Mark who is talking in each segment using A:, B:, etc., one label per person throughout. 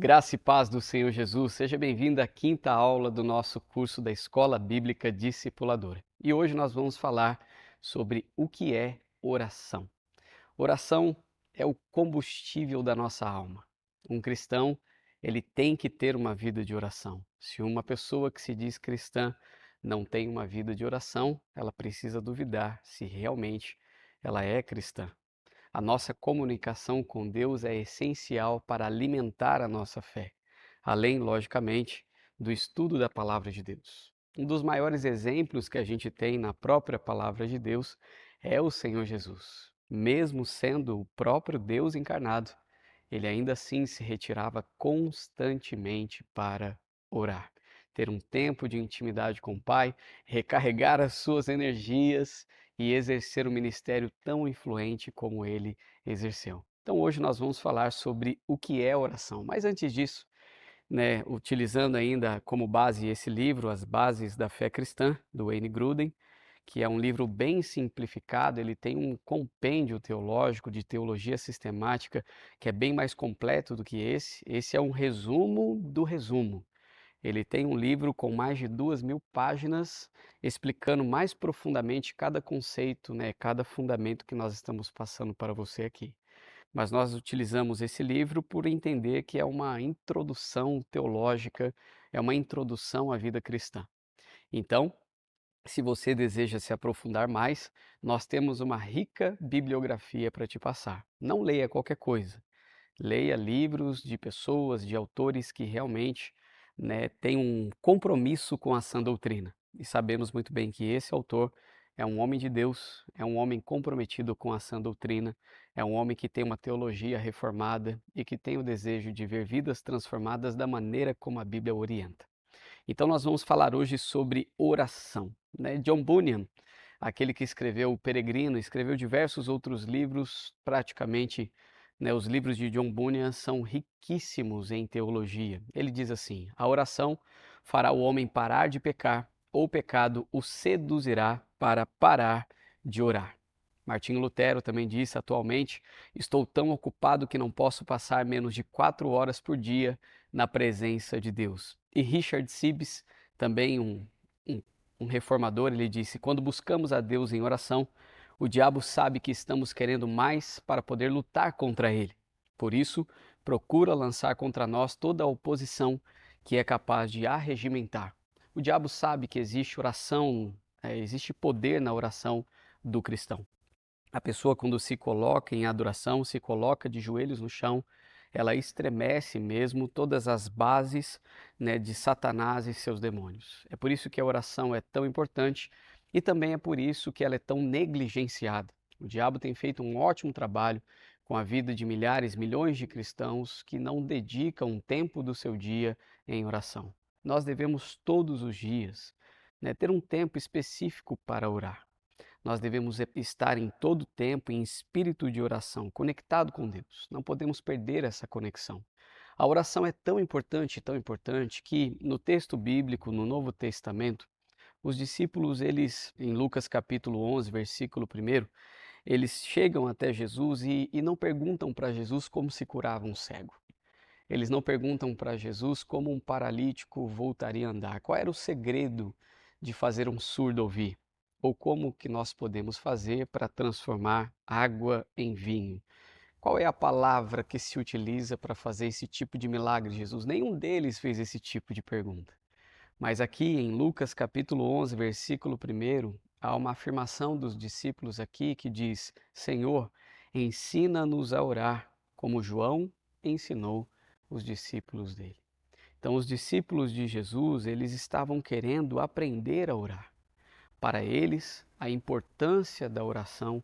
A: Graça e paz do Senhor Jesus, seja bem-vindo à quinta aula do nosso curso da Escola Bíblica Discipuladora. E hoje nós vamos falar sobre o que é oração. Oração é o combustível da nossa alma. Um cristão, ele tem que ter uma vida de oração. Se uma pessoa que se diz cristã não tem uma vida de oração, ela precisa duvidar se realmente ela é cristã. A nossa comunicação com Deus é essencial para alimentar a nossa fé, além, logicamente, do estudo da palavra de Deus. Um dos maiores exemplos que a gente tem na própria palavra de Deus é o Senhor Jesus. Mesmo sendo o próprio Deus encarnado, ele ainda assim se retirava constantemente para orar, ter um tempo de intimidade com o Pai, recarregar as suas energias e exercer o ministério tão influente como ele exerceu. Então hoje nós vamos falar sobre o que é oração. Mas antes disso, utilizando ainda como base esse livro, As Bases da Fé Cristã, do Wayne Grudem, que é um livro bem simplificado, ele tem um compêndio teológico de teologia sistemática que é bem mais completo do que esse. Esse é um resumo do resumo. Ele tem um livro com mais de 2.000 páginas, explicando mais profundamente cada conceito, cada fundamento que nós estamos passando para você aqui. Mas nós utilizamos esse livro por entender que é uma introdução teológica, é uma introdução à vida cristã. Então, se você deseja se aprofundar mais, nós temos uma rica bibliografia para te passar. Não leia qualquer coisa. Leia livros de pessoas, de autores que realmente, têm um compromisso com a sã doutrina. E sabemos muito bem que esse autor é um homem de Deus, é um homem comprometido com a sã doutrina, é um homem que tem uma teologia reformada e que tem o desejo de ver vidas transformadas da maneira como a Bíblia orienta. Então nós vamos falar hoje sobre oração, John Bunyan, aquele que escreveu O Peregrino, escreveu diversos outros livros, praticamente, os livros de John Bunyan são riquíssimos em teologia. Ele diz assim: a oração fará o homem parar de pecar, ou o pecado o seduzirá para parar de orar. Martinho Lutero também disse: atualmente estou tão ocupado que não posso passar menos de 4 horas por dia na presença de Deus. E Richard Sibbes, também um, um reformador, ele disse: quando buscamos a Deus em oração, o diabo sabe que estamos querendo mais para poder lutar contra ele. Por isso, procura lançar contra nós toda a oposição que é capaz de arregimentar. O diabo sabe que existe oração, existe poder na oração do cristão. A pessoa, quando se coloca em adoração, se coloca de joelhos no chão, ela estremece mesmo todas as bases, de Satanás e seus demônios. É por isso que a oração é tão importante e também é por isso que ela é tão negligenciada. O diabo tem feito um ótimo trabalho com a vida de milhares, milhões de cristãos que não dedicam um tempo do seu dia em oração. Nós devemos todos os dias, ter um tempo específico para orar. Nós devemos estar em todo tempo em espírito de oração, conectado com Deus. Não podemos perder essa conexão. A oração é tão importante que no texto bíblico, no Novo Testamento, os discípulos, eles, em Lucas capítulo 11, versículo 1, eles chegam até Jesus e não perguntam para Jesus como se curava um cego. Eles não perguntam para Jesus como um paralítico voltaria a andar. Qual era o segredo de fazer um surdo ouvir? Ou como que nós podemos fazer para transformar água em vinho? Qual é a palavra que se utiliza para fazer esse tipo de milagre, Jesus? Nenhum deles fez esse tipo de pergunta. Mas aqui em Lucas capítulo 11, versículo 1, há uma afirmação dos discípulos aqui que diz: Senhor, ensina-nos a orar, como João ensinou os discípulos dele. Então, os discípulos de Jesus, eles estavam querendo aprender a orar. Para eles, a importância da oração,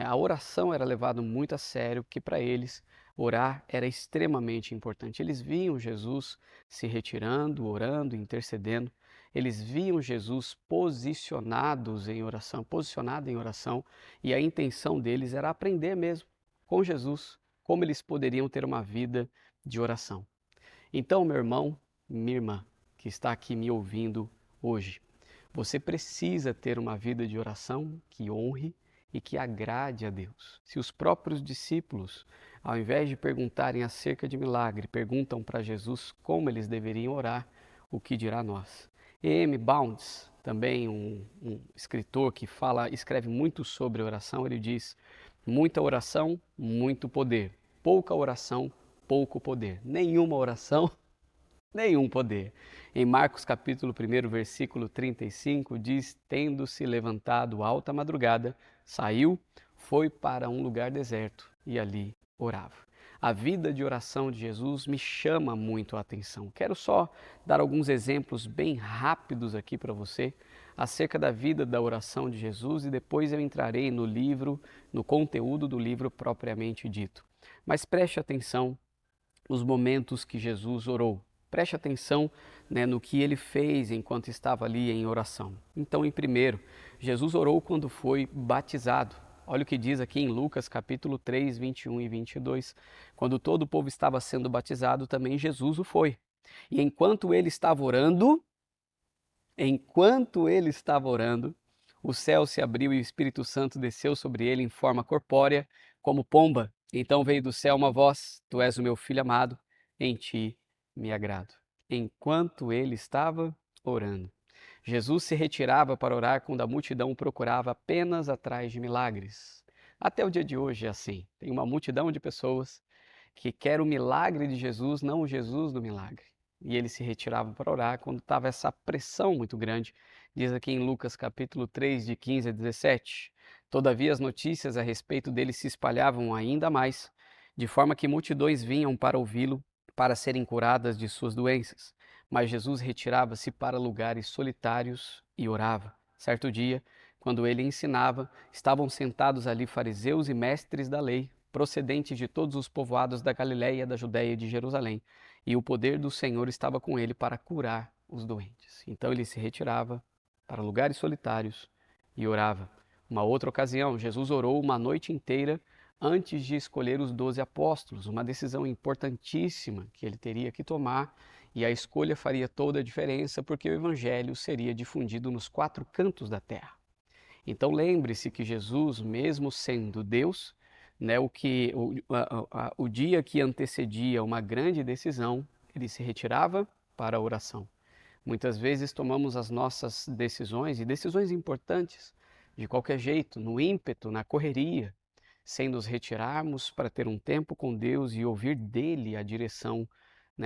A: a oração era levada muito a sério, porque para eles orar era extremamente importante. Eles viam Jesus se retirando, orando, intercedendo. Eles viam Jesus posicionado em oração, e a intenção deles era aprender mesmo com Jesus como eles poderiam ter uma vida de oração. Então, meu irmão, minha irmã, que está aqui me ouvindo hoje, você precisa ter uma vida de oração que honre e que agrade a Deus. Se os próprios discípulos, ao invés de perguntarem acerca de milagre, perguntam para Jesus como eles deveriam orar, o que dirá nós? E.M. Bounds, também um escritor que escreve muito sobre oração, ele diz: muita oração, muito poder. Pouca oração, pouco poder. Nenhuma oração, nenhum poder. Em Marcos capítulo 1, versículo 35, diz: tendo-se levantado alta madrugada, saiu, foi para um lugar deserto e ali orava. A vida de oração de Jesus me chama muito a atenção. Quero só dar alguns exemplos bem rápidos aqui para você acerca da vida da oração de Jesus e depois eu entrarei no livro, no conteúdo do livro propriamente dito. Mas preste atenção os momentos que Jesus orou. Preste atenção, no que ele fez enquanto estava ali em oração. Então, em primeiro, Jesus orou quando foi batizado. Olha o que diz aqui em Lucas capítulo 3, 21 e 22. Quando todo o povo estava sendo batizado, também Jesus o foi. E enquanto ele estava orando, o céu se abriu e o Espírito Santo desceu sobre ele em forma corpórea, como pomba. Então veio do céu uma voz: Tu és o meu filho amado, em ti me agrado. Enquanto ele estava orando, Jesus se retirava para orar quando a multidão o procurava apenas atrás de milagres. Até o dia de hoje é assim. Tem uma multidão de pessoas que quer o milagre de Jesus, não o Jesus do milagre. E ele se retirava para orar quando estava essa pressão muito grande. Diz aqui em Lucas capítulo 3, de 15 a 17. Todavia as notícias a respeito dele se espalhavam ainda mais, de forma que multidões vinham para ouvi-lo, para serem curadas de suas doenças. Mas Jesus retirava-se para lugares solitários e orava. Certo dia, quando ele ensinava, estavam sentados ali fariseus e mestres da lei, procedentes de todos os povoados da Galiléia, da Judéia e de Jerusalém, e o poder do Senhor estava com ele para curar os doentes. Então ele se retirava para lugares solitários e orava. Uma outra ocasião, Jesus orou uma noite inteira antes de escolher os 12 apóstolos, uma decisão importantíssima que ele teria que tomar, e a escolha faria toda a diferença porque o evangelho seria difundido nos 4 cantos da terra. Então lembre-se que Jesus, mesmo sendo Deus, o dia que antecedia uma grande decisão, ele se retirava para a oração. Muitas vezes tomamos as nossas decisões, e decisões importantes, de qualquer jeito, no ímpeto, na correria, sem nos retirarmos para ter um tempo com Deus e ouvir dele a direção,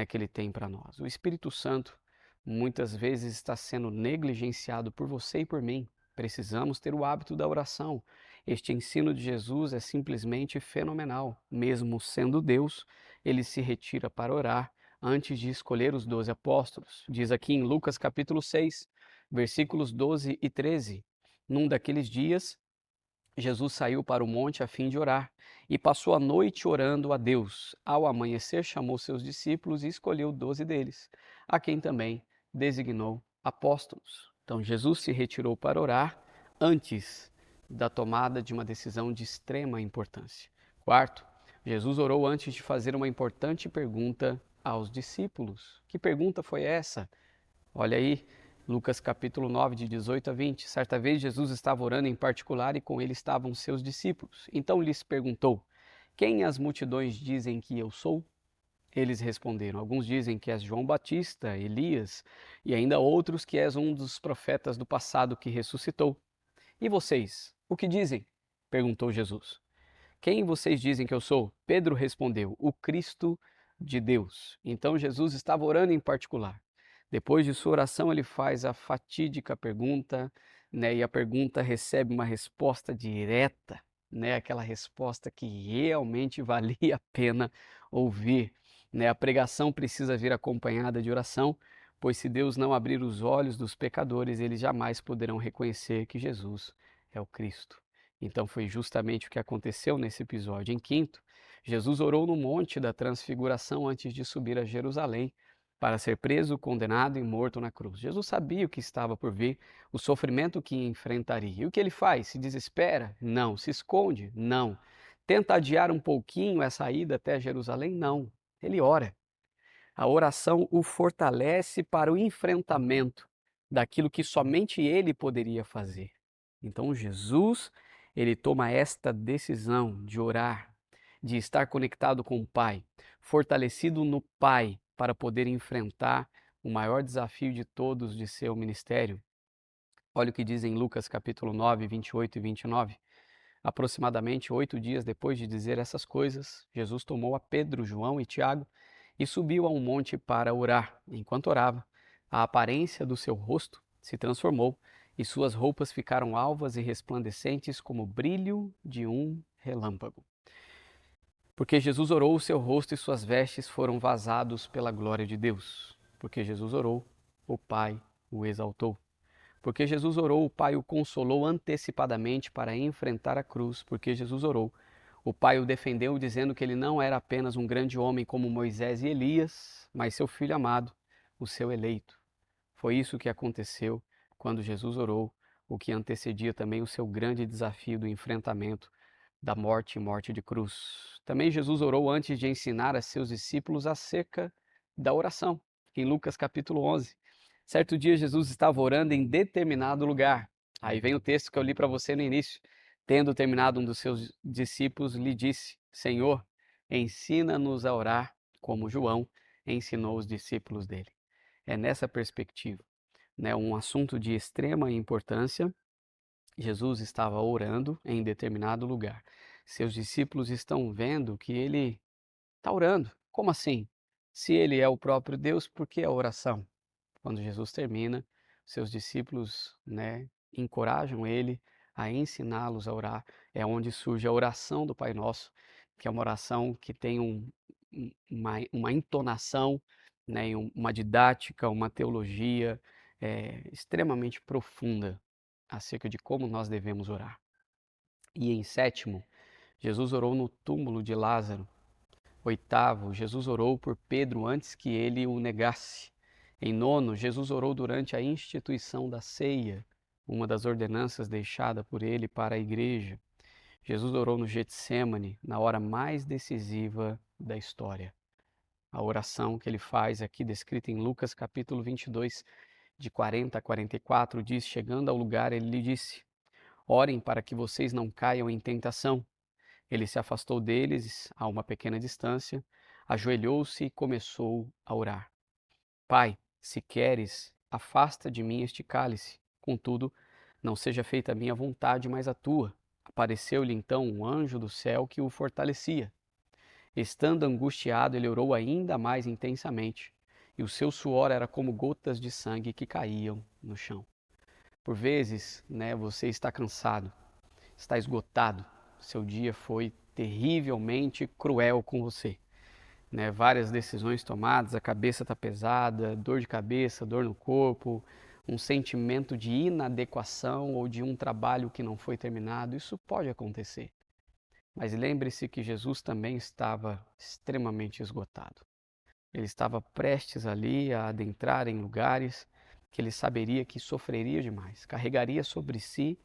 A: que ele tem para nós. O Espírito Santo muitas vezes está sendo negligenciado por você e por mim. Precisamos ter o hábito da oração. Este ensino de Jesus é simplesmente fenomenal. Mesmo sendo Deus, ele se retira para orar antes de escolher os 12 apóstolos. Diz aqui em Lucas capítulo 6, versículos 12 e 13. Num daqueles dias, Jesus saiu para o monte a fim de orar e passou a noite orando a Deus. Ao amanhecer, chamou seus discípulos e escolheu 12 deles, a quem também designou apóstolos. Então, Jesus se retirou para orar antes da tomada de uma decisão de extrema importância. Quarto, Jesus orou antes de fazer uma importante pergunta aos discípulos. Que pergunta foi essa? Olha aí, Lucas capítulo 9, de 18 a 20. Certa vez Jesus estava orando em particular e com ele estavam seus discípulos. Então lhes perguntou: Quem as multidões dizem que eu sou? Eles responderam: Alguns dizem que és João Batista, Elias, e ainda outros que és um dos profetas do passado que ressuscitou. E vocês, o que dizem? Perguntou Jesus. Quem vocês dizem que eu sou? Pedro respondeu: O Cristo de Deus. Então Jesus estava orando em particular. Depois de sua oração, ele faz a fatídica pergunta, e a pergunta recebe uma resposta direta, aquela resposta que realmente valia a pena ouvir. A pregação precisa vir acompanhada de oração, pois se Deus não abrir os olhos dos pecadores, eles jamais poderão reconhecer que Jesus é o Cristo. Então foi justamente o que aconteceu nesse episódio. Em quinto, Jesus orou no Monte da Transfiguração antes de subir a Jerusalém para ser preso, condenado e morto na cruz. Jesus sabia o que estava por vir, o sofrimento que enfrentaria. E o que ele faz? Se desespera? Não. Se esconde? Não. Tenta adiar um pouquinho essa ida até Jerusalém? Não. Ele ora. A oração o fortalece para o enfrentamento daquilo que somente ele poderia fazer. Então Jesus ele toma esta decisão de orar, de estar conectado com o Pai, fortalecido no Pai para poder enfrentar o maior desafio de todos de seu ministério. Olha o que diz em Lucas capítulo 9, 28 e 29. Aproximadamente 8 dias depois de dizer essas coisas, Jesus tomou a Pedro, João e Tiago e subiu a um monte para orar. Enquanto orava, a aparência do seu rosto se transformou e suas roupas ficaram alvas e resplandecentes como o brilho de um relâmpago. Porque Jesus orou, o seu rosto e suas vestes foram vazados pela glória de Deus. Porque Jesus orou, o Pai o exaltou. Porque Jesus orou, o Pai o consolou antecipadamente para enfrentar a cruz. Porque Jesus orou, o Pai o defendeu, dizendo que ele não era apenas um grande homem como Moisés e Elias, mas seu filho amado, o seu eleito. Foi isso que aconteceu quando Jesus orou, o que antecedia também o seu grande desafio do enfrentamento da morte e morte de cruz. Também Jesus orou antes de ensinar a seus discípulos acerca da oração, em Lucas capítulo 11. Certo dia Jesus estava orando em determinado lugar. Aí vem o texto que eu li para você no início. Tendo terminado, um dos seus discípulos lhe disse: Senhor, ensina-nos a orar como João ensinou os discípulos dele. É nessa perspectiva, né, um assunto de extrema importância. Jesus estava orando em determinado lugar. Seus discípulos estão vendo que ele está orando. Como assim? Se ele é o próprio Deus, por que a oração? Quando Jesus termina, seus discípulos, né, encorajam ele a ensiná-los a orar. É onde surge a oração do Pai Nosso, que é uma oração que tem uma entonação, né, uma didática, uma teologia extremamente profunda acerca de como nós devemos orar. E em sétimo, Jesus orou no túmulo de Lázaro. Oitavo, Jesus orou por Pedro antes que ele o negasse. Em nono, Jesus orou durante a instituição da ceia, uma das ordenanças deixada por ele para a igreja. Jesus orou no Getsêmani, na hora mais decisiva da história. A oração que ele faz aqui, descrita em Lucas capítulo 22, de 40 a 44, diz: chegando ao lugar, ele lhe disse: orem para que vocês não caiam em tentação. Ele se afastou deles a uma pequena distância, ajoelhou-se e começou a orar. Pai, se queres, afasta de mim este cálice. Contudo, não seja feita a minha vontade, mas a tua. Apareceu-lhe então um anjo do céu que o fortalecia. Estando angustiado, ele orou ainda mais intensamente, e o seu suor era como gotas de sangue que caíam no chão. Por vezes, né, você está cansado, está esgotado, seu dia foi terrivelmente cruel com você, né? Várias decisões tomadas, a cabeça está pesada, dor de cabeça, dor no corpo, um sentimento de inadequação ou de um trabalho que não foi terminado. Isso pode acontecer. Mas lembre-se que Jesus também estava extremamente esgotado. Ele estava prestes ali a adentrar em lugares que ele saberia que sofreria demais, carregaria sobre si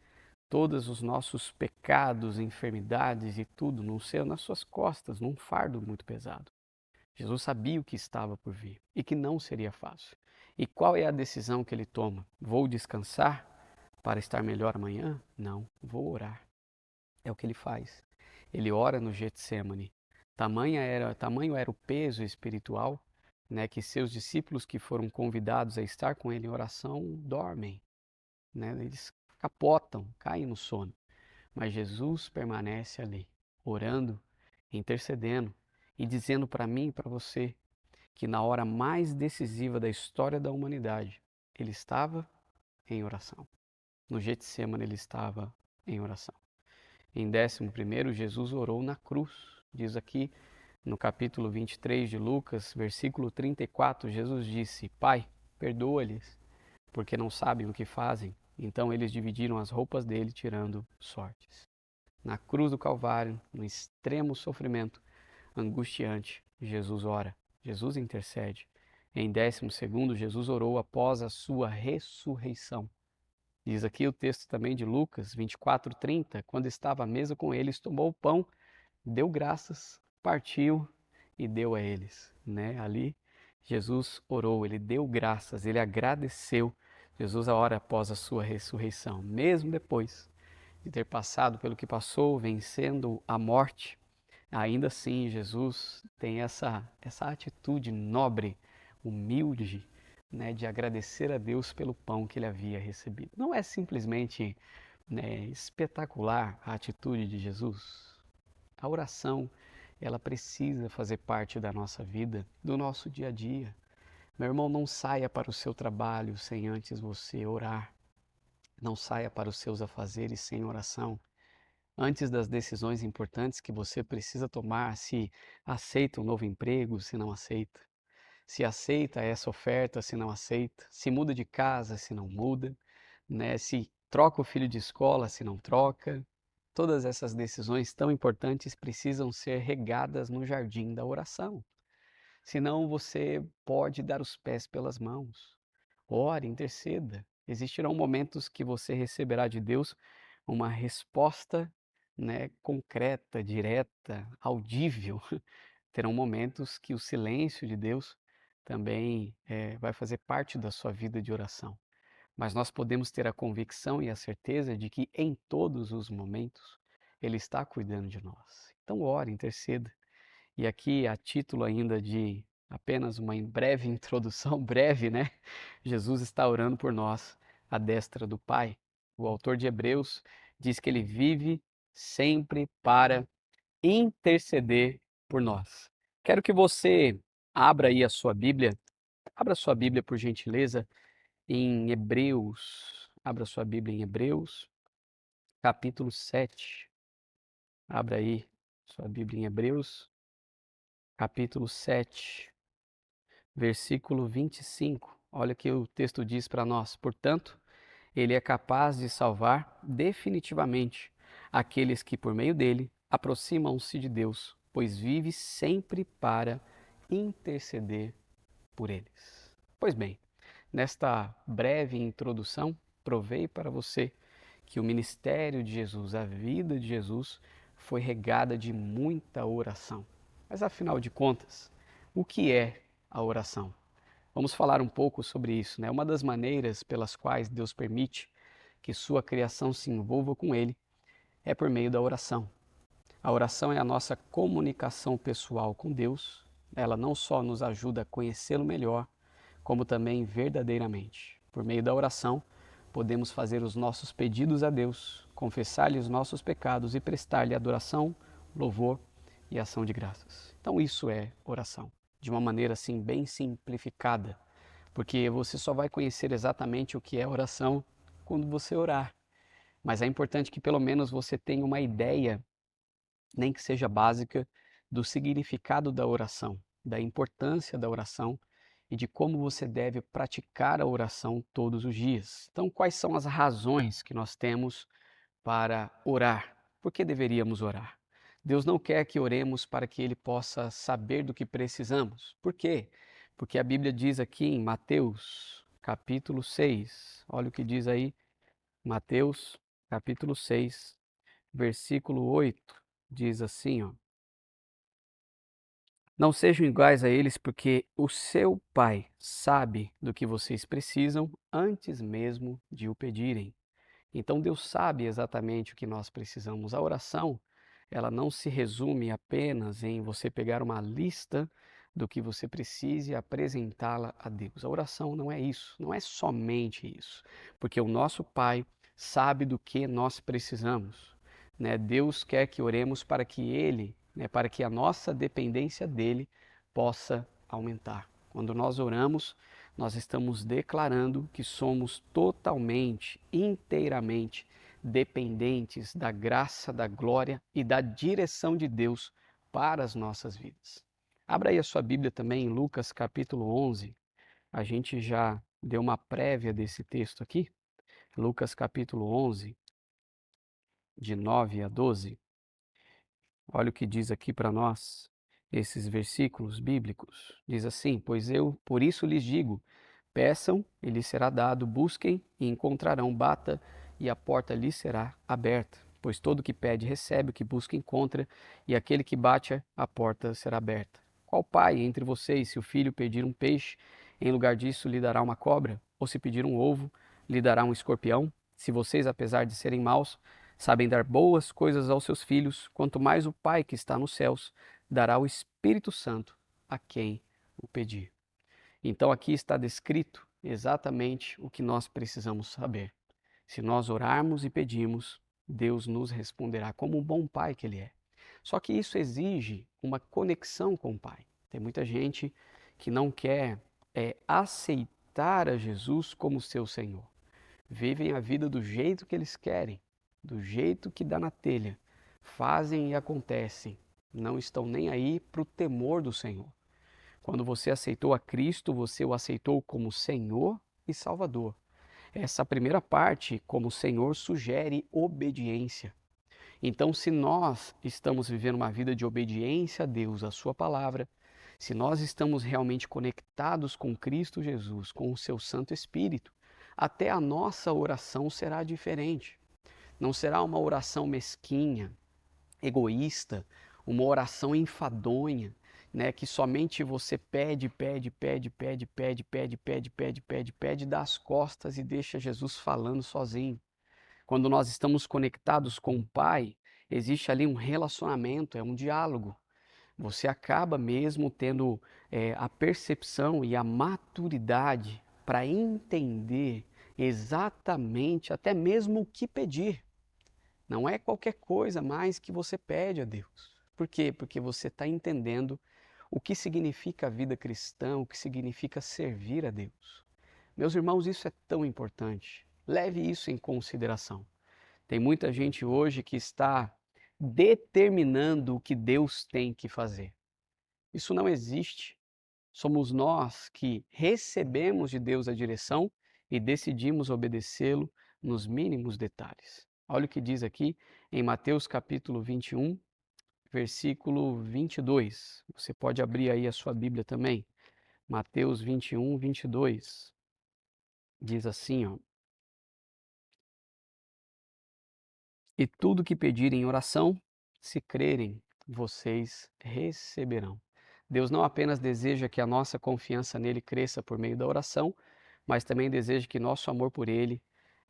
A: todos os nossos pecados, enfermidades e tudo no seu, nas suas costas, num fardo muito pesado. Jesus sabia o que estava por vir e que não seria fácil. E qual é a decisão que ele toma? Vou descansar para estar melhor amanhã? Não, vou orar. É o que ele faz. Ele ora no Getsêmani. Tamanho era o peso espiritual, né, que seus discípulos que foram convidados a estar com ele em oração dormem, né? Eles capotam, caem no sono. Mas Jesus permanece ali, orando, intercedendo e dizendo para mim e para você que na hora mais decisiva da história da humanidade, ele estava em oração. No Getsêmani ele estava em oração. Em 11º, Jesus orou na cruz. Diz aqui no capítulo 23 de Lucas, versículo 34, Jesus disse: Pai, perdoa-lhes, porque não sabem o que fazem. Então eles dividiram as roupas dele, tirando sortes. Na cruz do Calvário, no extremo sofrimento angustiante, Jesus ora, Jesus intercede. Em 12º, Jesus orou após a sua ressurreição. Diz aqui o texto também de Lucas 24:30, quando estava à mesa com eles, tomou o pão, deu graças, partiu e deu a eles, né? Ali Jesus orou, ele deu graças, ele agradeceu. Jesus a hora após a sua ressurreição, mesmo depois de ter passado pelo que passou, vencendo a morte, ainda assim Jesus tem essa atitude nobre, humilde, né, de agradecer a Deus pelo pão que ele havia recebido. Não é simplesmente, né, espetacular a atitude de Jesus? A oração, ela precisa fazer parte da nossa vida, do nosso dia a dia. Meu irmão, não saia para o seu trabalho sem antes você orar. Não saia para os seus afazeres sem oração. Antes das decisões importantes que você precisa tomar, se aceita um novo emprego, se não aceita. Se aceita essa oferta, se não aceita. Se muda de casa, se não muda, né? Se troca o filho de escola, se não troca. Todas essas decisões tão importantes precisam ser regadas no jardim da oração. Senão você pode dar os pés pelas mãos. Ore, interceda. Existirão momentos que você receberá de Deus uma resposta, né, concreta, direta, audível. Terão momentos que o silêncio de Deus também vai fazer parte da sua vida de oração. Mas nós podemos ter a convicção e a certeza de que em todos os momentos Ele está cuidando de nós. Então ore, interceda. E aqui, a título ainda de apenas uma breve introdução, breve, né? Jesus está orando por nós, à destra do Pai. O autor de Hebreus diz que ele vive sempre para interceder por nós. Quero que você abra aí a sua Bíblia, abra sua Bíblia por gentileza em Hebreus, abra sua Bíblia em Hebreus, capítulo 7. Abra aí sua Bíblia em Hebreus, capítulo 7. Versículo 25, olha o que o texto diz para nós. Portanto, ele é capaz de salvar definitivamente aqueles que, por meio dele, aproximam-se de Deus, pois vive sempre para interceder por eles. Pois bem, nesta breve introdução, provei para você que o ministério de Jesus, a vida de Jesus, foi regada de muita oração. Mas afinal de contas, o que é a oração? Vamos falar um pouco sobre isso, né? Uma das maneiras pelas quais Deus permite que sua criação se envolva com Ele é por meio da oração. A oração é a nossa comunicação pessoal com Deus. Ela não só nos ajuda a conhecê-lo melhor, como também verdadeiramente. Por meio da oração, podemos fazer os nossos pedidos a Deus, confessar-lhe os nossos pecados e prestar-lhe adoração, louvor e ação de graças. Então isso é oração, de uma maneira assim bem simplificada, porque você só vai conhecer exatamente o que é oração quando você orar. Mas é importante que pelo menos você tenha uma ideia, nem que seja básica, do significado da oração, da importância da oração e de como você deve praticar a oração todos os dias. Então, quais são as razões que nós temos para orar? Por que deveríamos orar? Deus não quer que oremos para que Ele possa saber do que precisamos. Por quê? Porque a Bíblia diz aqui em Mateus, capítulo 6, olha o que diz aí, Mateus, capítulo 6, versículo 8, diz assim, ó: Não sejam iguais a eles, porque o seu Pai sabe do que vocês precisam antes mesmo de o pedirem. Então Deus sabe exatamente o que nós precisamos. A oração, ela não se resume apenas em você pegar uma lista do que você precisa e apresentá-la a Deus. A oração não é isso, não é somente isso, porque o nosso Pai sabe do que nós precisamos, né? Deus quer que oremos para que Ele, né, para que a nossa dependência dele possa aumentar. Quando nós oramos, nós estamos declarando que somos totalmente, inteiramente dependentes da graça, da glória e da direção de Deus para as nossas vidas. Abra aí a sua Bíblia também em Lucas capítulo 11. A gente já deu uma prévia desse texto aqui. Lucas capítulo 11, de 9 a 12. Olha o que diz aqui para nós, esses versículos bíblicos. Diz assim: Pois eu, por isso lhes digo, peçam e lhes será dado, busquem e encontrarão, bata e a porta lhes será aberta. Pois todo o que pede recebe, o que busca encontra, e aquele que bate a porta será aberta. Qual pai entre vocês, se o filho pedir um peixe, em lugar disso lhe dará uma cobra? Ou se pedir um ovo, lhe dará um escorpião? Se vocês, apesar de serem maus, sabem dar boas coisas aos seus filhos, quanto mais o Pai que está nos céus dará o Espírito Santo a quem o pedir. Então aqui está descrito exatamente o que nós precisamos saber. Se nós orarmos e pedirmos, Deus nos responderá como um bom pai que Ele é. Só que isso exige uma conexão com o Pai. Tem muita gente que não quer aceitar a Jesus como seu Senhor. Vivem a vida do jeito que eles querem, do jeito que dá na telha. Fazem e acontecem. Não estão nem aí para o temor do Senhor. Quando você aceitou a Cristo, você o aceitou como Senhor e Salvador. Essa primeira parte, como Senhor, sugere obediência. Então, se nós estamos vivendo uma vida de obediência a Deus, a Sua palavra, se nós estamos realmente conectados com Cristo Jesus, com o Seu Santo Espírito, até a nossa oração será diferente. Não será uma oração mesquinha, egoísta, uma oração enfadonha, né, que somente você pede, pede, pede, pede, pede, pede, pede, pede, pede, pede, dá as costas e deixa Jesus falando sozinho. Quando nós estamos conectados com o Pai, existe ali um relacionamento, é um diálogo. Você acaba mesmo tendo a percepção e a maturidade para entender exatamente até mesmo o que pedir. Não é qualquer coisa mais que você pede a Deus. Por quê? Porque você está entendendo o que significa a vida cristã, o que significa servir a Deus. Meus irmãos, isso é tão importante. Leve isso em consideração. Tem muita gente hoje que está determinando o que Deus tem que fazer. Isso não existe. Somos nós que recebemos de Deus a direção e decidimos obedecê-lo nos mínimos detalhes. Olha o que diz aqui em Mateus capítulo 21, versículo 22. Você pode abrir aí a sua Bíblia também. Mateus 21, 22. Diz assim, ó: E tudo que pedirem em oração, se crerem, vocês receberão. Deus não apenas deseja que a nossa confiança nele cresça por meio da oração, mas também deseja que nosso amor por ele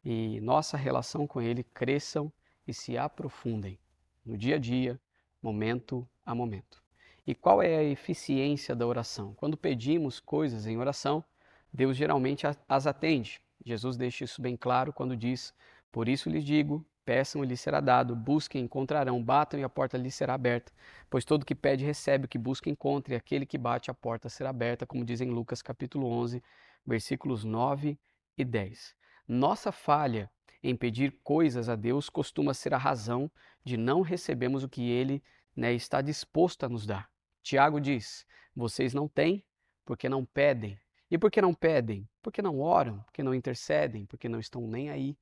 A: e nossa relação com ele cresçam e se aprofundem no dia a dia, momento a momento. E qual é a eficiência da oração? Quando pedimos coisas em oração, Deus geralmente as atende. Jesus deixa isso bem claro quando diz: Por isso lhes digo, peçam e lhes será dado, busquem e encontrarão, batam e a porta lhes será aberta. Pois todo que pede recebe, o que busca encontra, e aquele que bate a porta será aberta, como diz em Lucas capítulo 11, versículos 9 e 10. Nossa falha em pedir coisas a Deus costuma ser a razão de não recebermos o que Ele, está disposto a nos dar. Tiago diz: vocês não têm porque não pedem. E por que não pedem? Porque não oram, porque não intercedem, porque não estão nem aí,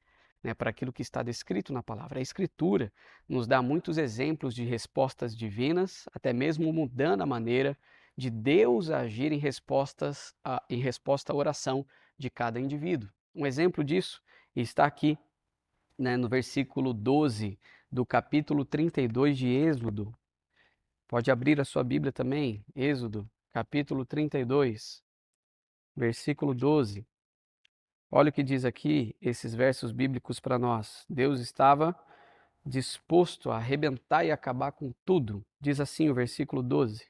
A: para aquilo que está descrito na palavra. A Escritura nos dá muitos exemplos de respostas divinas, até mesmo mudando a maneira de Deus agir em resposta à oração de cada indivíduo. Um exemplo disso está aqui, no versículo 12 do capítulo 32 de Êxodo. Pode abrir a sua Bíblia também, Êxodo, capítulo 32, versículo 12. Olha o que diz aqui esses versos bíblicos para nós. Deus estava disposto a arrebentar e acabar com tudo. Diz assim o versículo 12,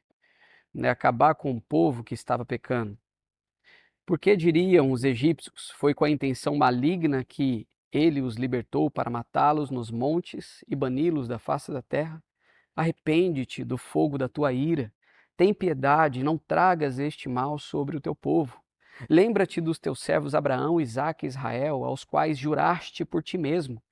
A: acabar com o povo que estava pecando. Porque diriam os egípcios, foi com a intenção maligna que ele os libertou para matá-los nos montes e bani-los da face da terra? Arrepende-te do fogo da tua ira. Tem piedade, não tragas este mal sobre o teu povo. Lembra-te dos teus servos Abraão, Isaque e Israel, aos quais juraste por ti mesmo.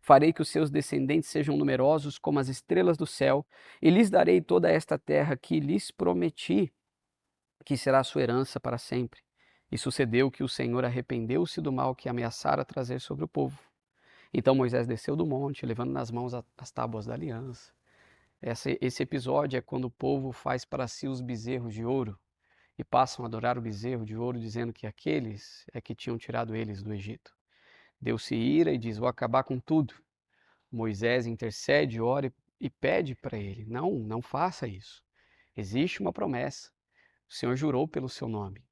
A: Farei que os seus descendentes sejam numerosos como as estrelas do céu, e lhes darei toda esta terra que lhes prometi, que será a sua herança para sempre. E sucedeu que o Senhor arrependeu-se do mal que ameaçara trazer sobre o povo. Então Moisés desceu do monte, levando nas mãos as tábuas da aliança. Esse episódio é quando o povo faz para si os bezerros de ouro e passam a adorar o bezerro de ouro, dizendo que aqueles é que tinham tirado eles do Egito. Deus se ira e diz: vou acabar com tudo. Moisés intercede, ora e pede para ele: não, não faça isso. Existe uma promessa. O Senhor jurou pelo seu nome.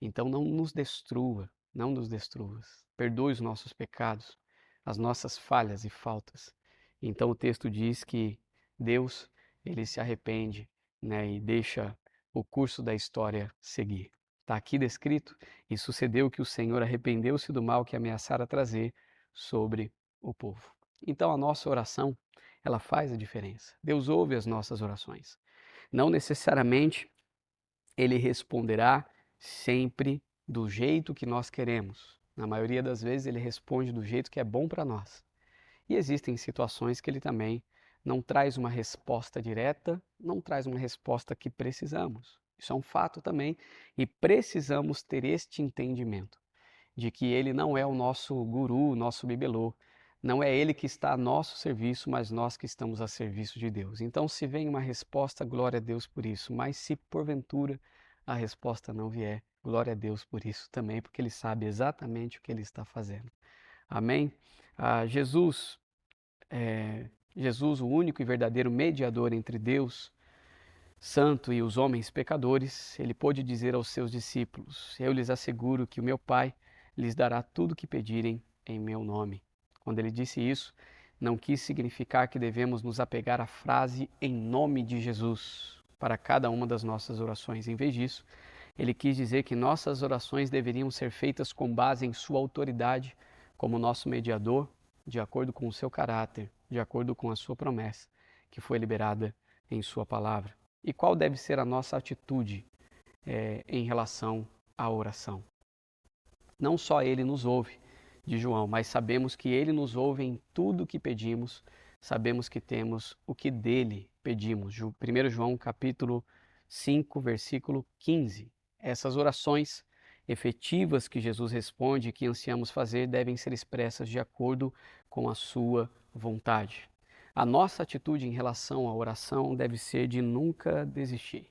A: Então não nos destrua, não nos destruas. Perdoe os nossos pecados, as nossas falhas e faltas. Então o texto diz que Deus, ele se arrepende, né, e deixa o curso da história seguir. Está aqui descrito: e sucedeu que o Senhor arrependeu-se do mal que ameaçara trazer sobre o povo. Então a nossa oração, ela faz a diferença. Deus ouve as nossas orações. Não necessariamente ele responderá sempre do jeito que nós queremos. Na maioria das vezes ele responde do jeito que é bom para nós. E existem situações que ele também não traz uma resposta direta, não traz uma resposta que precisamos. Isso é um fato também e precisamos ter este entendimento de que ele não é o nosso guru, o nosso bibelô. Não é ele que está a nosso serviço, mas nós que estamos a serviço de Deus. Então, se vem uma resposta, glória a Deus por isso. Mas se porventura a resposta não vier, glória a Deus por isso também, porque ele sabe exatamente o que ele está fazendo. Amém? Jesus, Jesus, o único e verdadeiro mediador entre Deus Santo e os homens pecadores, ele pôde dizer aos seus discípulos: Eu lhes asseguro que o meu Pai lhes dará tudo o que pedirem em meu nome. Quando ele disse isso, não quis significar que devemos nos apegar à frase em nome de Jesus para cada uma das nossas orações. Em vez disso, ele quis dizer que nossas orações deveriam ser feitas com base em sua autoridade como nosso mediador, de acordo com o seu caráter, de acordo com a sua promessa, que foi liberada em sua palavra. E qual deve ser a nossa atitude em relação à oração? Não só ele nos ouve, de João, mas sabemos que ele nos ouve em tudo o que pedimos, sabemos que temos o que dele pedimos. 1 João capítulo 5, versículo 15. Essas orações efetivas que Jesus responde e que ansiamos fazer devem ser expressas de acordo com a sua vontade. A nossa atitude em relação à oração deve ser de nunca desistir.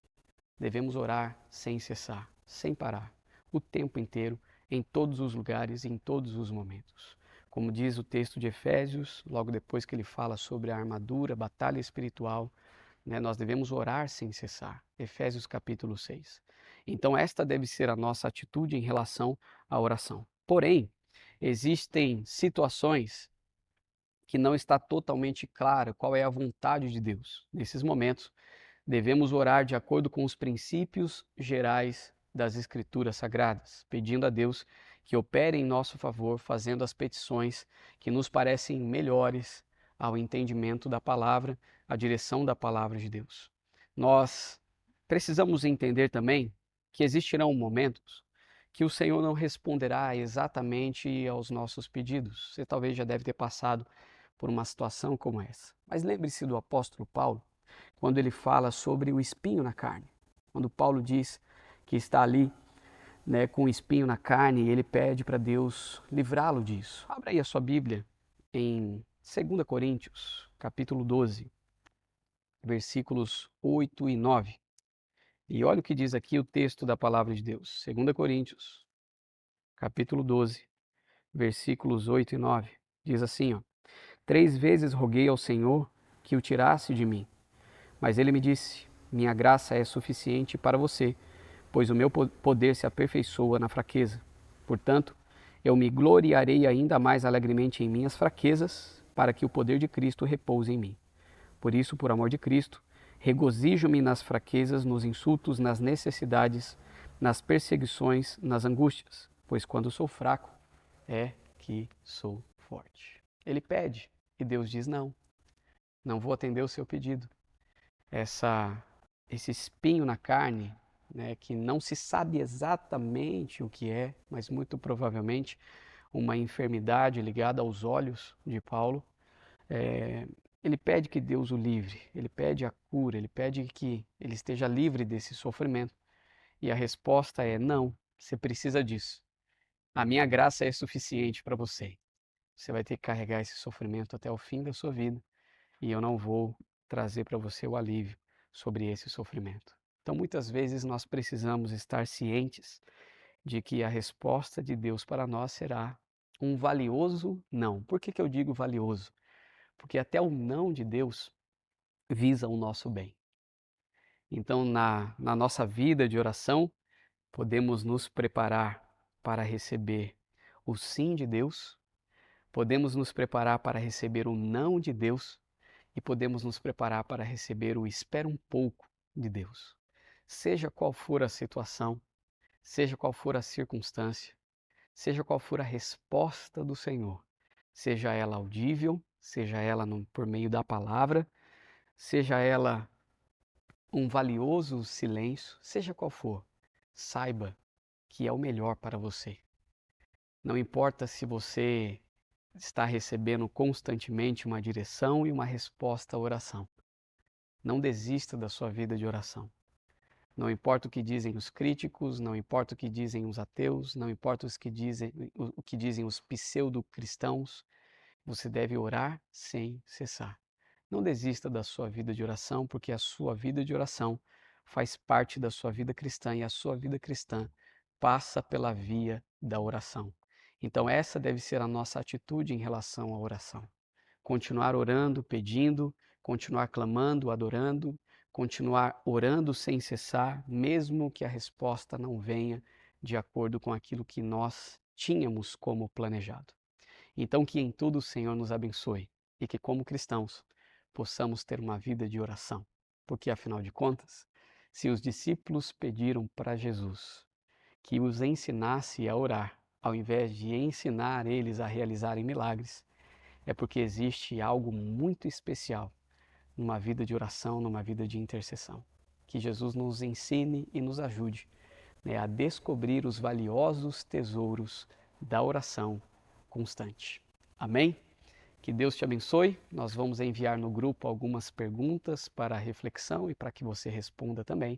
A: Devemos orar sem cessar, sem parar, o tempo inteiro, em todos os lugares, em todos os momentos. Como diz o texto de Efésios, logo depois que ele fala sobre a armadura, a batalha espiritual, né, nós devemos orar sem cessar. Efésios capítulo 6. Então, esta deve ser a nossa atitude em relação à oração. Porém, existem situações que não está totalmente clara qual é a vontade de Deus. Nesses momentos, devemos orar de acordo com os princípios gerais das Escrituras Sagradas, pedindo a Deus que opere em nosso favor, fazendo as petições que nos parecem melhores ao entendimento da palavra, à direção da palavra de Deus. Nós precisamos entender também que existirão momentos que o Senhor não responderá exatamente aos nossos pedidos. Você talvez já deve ter passado por uma situação como essa. Mas lembre-se do apóstolo Paulo, quando ele fala sobre o espinho na carne. Quando Paulo diz que está ali, né, com o espinho na carne, e ele pede para Deus livrá-lo disso. Abra aí a sua Bíblia em 2 Coríntios, capítulo 12, versículos 8 e 9. E olha o que diz aqui o texto da palavra de Deus. 2 Coríntios, capítulo 12, versículos 8 e 9. Diz assim, ó: 3 vezes roguei ao Senhor que o tirasse de mim. Mas ele me disse: Minha graça é suficiente para você, pois o meu poder se aperfeiçoa na fraqueza. Portanto, eu me gloriarei ainda mais alegremente em minhas fraquezas, para que o poder de Cristo repouse em mim. Por isso, por amor de Cristo, regozijo-me nas fraquezas, nos insultos, nas necessidades, nas perseguições, nas angústias, pois quando sou fraco, é que sou forte. Ele pede e Deus diz: Não, não vou atender o seu pedido. Esse espinho na carne, né, que não se sabe exatamente o que é, mas muito provavelmente uma enfermidade ligada aos olhos de Paulo, é, ele pede que Deus o livre, ele pede a cura, ele pede que ele esteja livre desse sofrimento. E a resposta é: não, você precisa disso. A minha graça é suficiente para você. Você vai ter que carregar esse sofrimento até o fim da sua vida e eu não vou trazer para você o alívio sobre esse sofrimento. Então, muitas vezes nós precisamos estar cientes de que a resposta de Deus para nós será um valioso não. Por que eu digo valioso? Porque até o não de Deus visa o nosso bem. Então, na nossa vida de oração, podemos nos preparar para receber o sim de Deus, Podemos nos preparar para receber o não de Deus e podemos nos preparar para receber o espera um pouco de Deus. Seja qual for a situação, seja qual for a circunstância, seja qual for a resposta do Senhor, seja ela audível, seja ela por meio da palavra, seja ela um valioso silêncio, seja qual for, saiba que é o melhor para você. Não importa se você está recebendo constantemente uma direção e uma resposta à oração. Não desista da sua vida de oração. Não importa o que dizem os críticos, não importa o que dizem os ateus, não importa o que dizem os pseudo-cristãos, você deve orar sem cessar. Não desista da sua vida de oração, porque a sua vida de oração faz parte da sua vida cristã e a sua vida cristã passa pela via da oração. Então, essa deve ser a nossa atitude em relação à oração. Continuar orando, pedindo, continuar clamando, adorando, continuar orando sem cessar, mesmo que a resposta não venha de acordo com aquilo que nós tínhamos como planejado. Então, que em tudo o Senhor nos abençoe e que, como cristãos, possamos ter uma vida de oração. Porque, afinal de contas, se os discípulos pediram para Jesus que os ensinasse a orar, ao invés de ensinar eles a realizarem milagres, é porque existe algo muito especial numa vida de oração, numa vida de intercessão. Que Jesus nos ensine e nos ajude, né, a descobrir os valiosos tesouros da oração constante. Amém? Que Deus te abençoe. Nós vamos enviar no grupo algumas perguntas para reflexão e para que você responda também.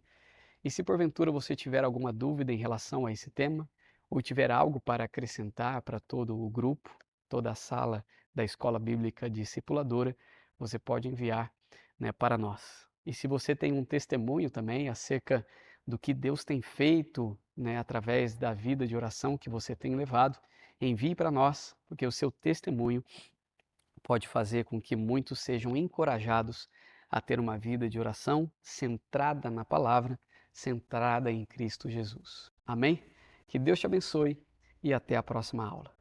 A: E se porventura você tiver alguma dúvida em relação a esse tema, ou tiver algo para acrescentar para todo o grupo, toda a sala da Escola Bíblica Discipuladora, você pode enviar, né, para nós. E se você tem um testemunho também acerca do que Deus tem feito, né, através da vida de oração que você tem levado, envie para nós, porque o seu testemunho pode fazer com que muitos sejam encorajados a ter uma vida de oração centrada na palavra, centrada em Cristo Jesus. Amém? Que Deus te abençoe e até a próxima aula.